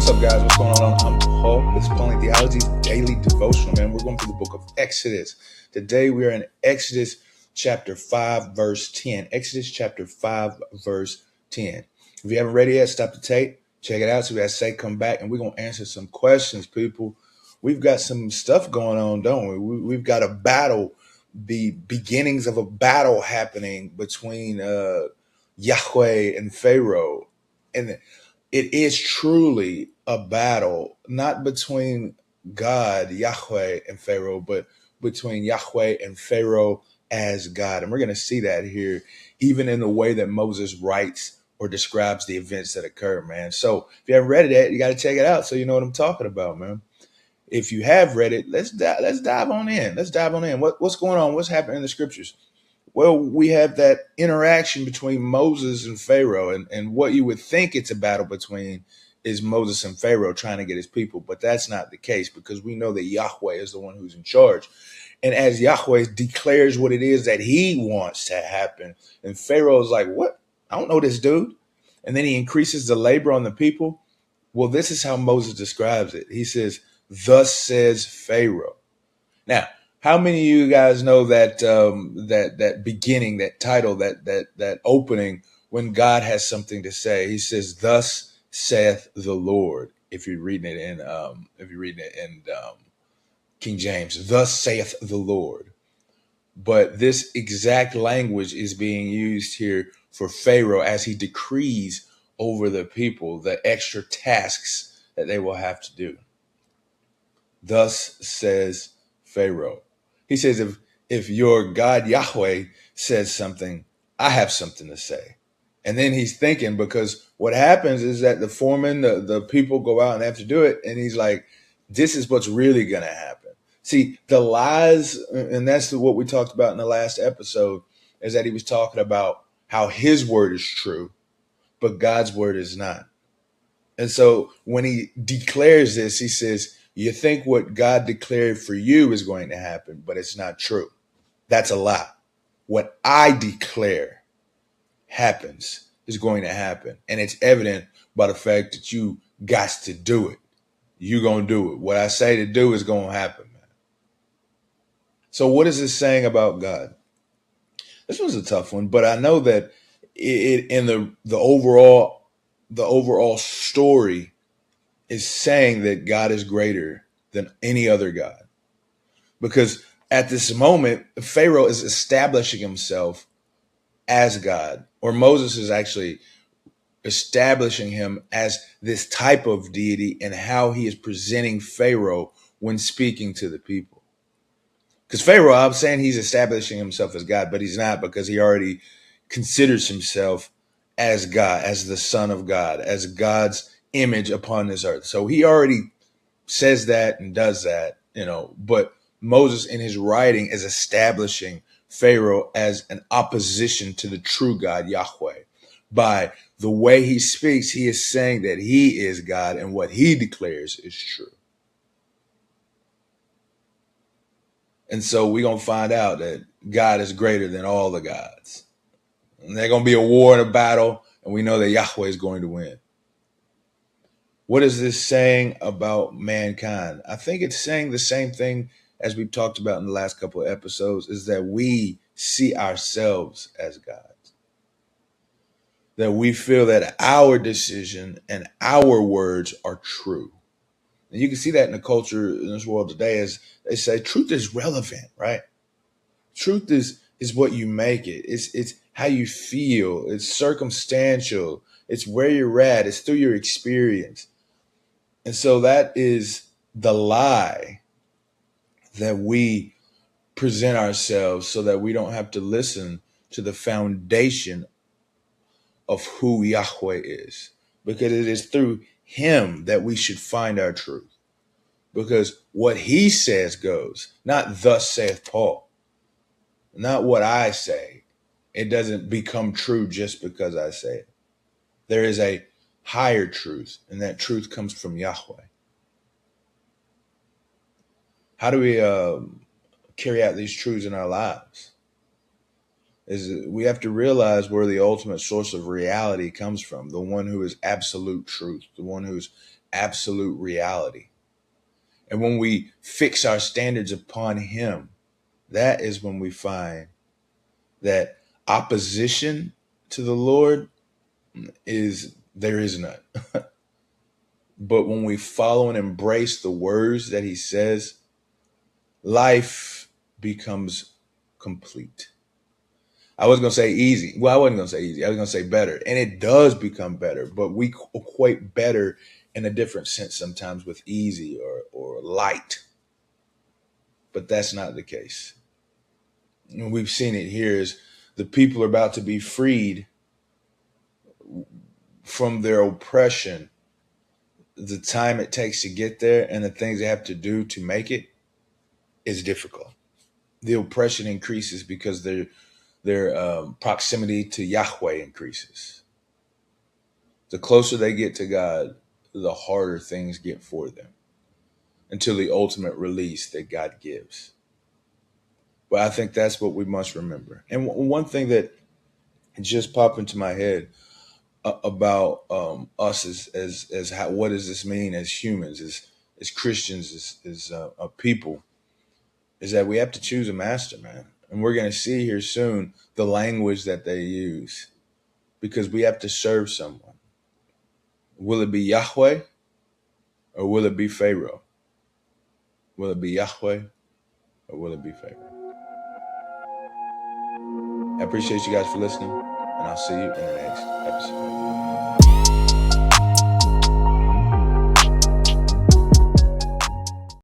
up, guys? What's going on? I'm Paul. This is Pauline Theology's daily devotional, man. We're going through the book of Exodus. Today, we are in Exodus chapter 5, verse 10. Exodus chapter 5, verse 10. If you haven't read it yet, stop the tape. Check it out. So we got to say, come back, and we're going to answer some questions, people. We've got some stuff going on, don't we? We've got a battle, the beginnings of a battle happening between Yahweh and Pharaoh. And it is truly a battle, not between God, Yahweh, and Pharaoh, but between Yahweh and Pharaoh as God. And we're going to see that here, even in the way that Moses writes or describes the events that occur, man. So if you haven't read it yet, you got to check it out so you know what I'm talking about, man. If you have read it, let's dive on in. Let's dive on in. What's going on? What's happening in the scriptures? Well, we have that interaction between Moses and Pharaoh, and what you would think it's a battle between is Moses and Pharaoh trying to get his people, but that's not the case, because we know that Yahweh is the one who's in charge. And as Yahweh declares what it is that he wants to happen, and Pharaoh's like, what? I don't know this dude. And then he increases the labor on the people. Well, this is how Moses describes it. He says, thus says Pharaoh. Now, how many of you guys know that that beginning, that title, that opening, when God has something to say? He says, "Thus saith the Lord." If you're reading it in King James, "Thus saith the Lord." But this exact language is being used here for Pharaoh as he decrees over the people the extra tasks that they will have to do. Thus says Pharaoh. He says, if your God Yahweh says something, I have something to say. And then he's thinking, because what happens is that the foreman, the people go out and they have to do it. And he's like, this is what's really going to happen. See, the lies, and that's what we talked about in the last episode, is that he was talking about how his word is true, but God's word is not. And so when he declares this, he says, you think what God declared for you is going to happen, but it's not true. That's a lie. What I declare happens is going to happen. And it's evident by the fact that you got to do it. You're going to do it. What I say to do is going to happen, man. So what is this saying about God? This was a tough one, but I know that in the overall story is saying that God is greater than any other God. Because at this moment, Pharaoh is establishing himself as God, or Moses is actually establishing him as this type of deity and how he is presenting Pharaoh when speaking to the people. Because Pharaoh, I'm saying he's establishing himself as God, but he's not, because he already considers himself as God, as the Son of God, as God's image upon this earth. So he already says that and does that, but Moses in his writing is establishing Pharaoh as an opposition to the true God, Yahweh. By the way he speaks, he is saying that he is God and what he declares is true. And so we're going to find out that God is greater than all the gods. And there's going to be a war and a battle, and we know that Yahweh is going to win. What is this saying about mankind? I think it's saying the same thing as we've talked about in the last couple of episodes, is that we see ourselves as gods. That we feel that our decision and our words are true. And you can see that in the culture in this world today, as they say, truth is relevant, right? Truth is what you make it. It's how you feel. It's circumstantial. It's where you're at. It's through your experience. And so that is the lie that we present ourselves, so that we don't have to listen to the foundation of who Yahweh is, because it is through him that we should find our truth. Because what he says goes, not thus saith Paul, not what I say. It doesn't become true just because I say it. There is a higher truth, and that truth comes from Yahweh. How do we carry out these truths in our lives? Is we have to realize where the ultimate source of reality comes from, the one who is absolute truth, the one who's absolute reality. And when we fix our standards upon him, that is when we find that opposition to the Lord there is none. But when we follow and embrace the words that he says, life becomes complete. I was going to say easy. Well, I wasn't going to say easy. I was going to say better. And it does become better, but we equate better in a different sense sometimes with easy or light. But that's not the case. And we've seen it here is the people are about to be freed from their oppression. The time it takes to get there and the things they have to do to make it is difficult. The oppression increases because their proximity to Yahweh increases. The closer they get to God, the harder things get for them until the ultimate release that God gives. But I think that's what we must remember. And one thing that just popped into my head about us as how, what does this mean as humans, as Christians, as a people, is that we have to choose a master, man. And we're going to see here soon the language that they use because we have to serve someone. Will it be Yahweh or will it be Pharaoh? Will it be Yahweh or will it be Pharaoh? I appreciate you guys for listening, and I'll see you in the next episode.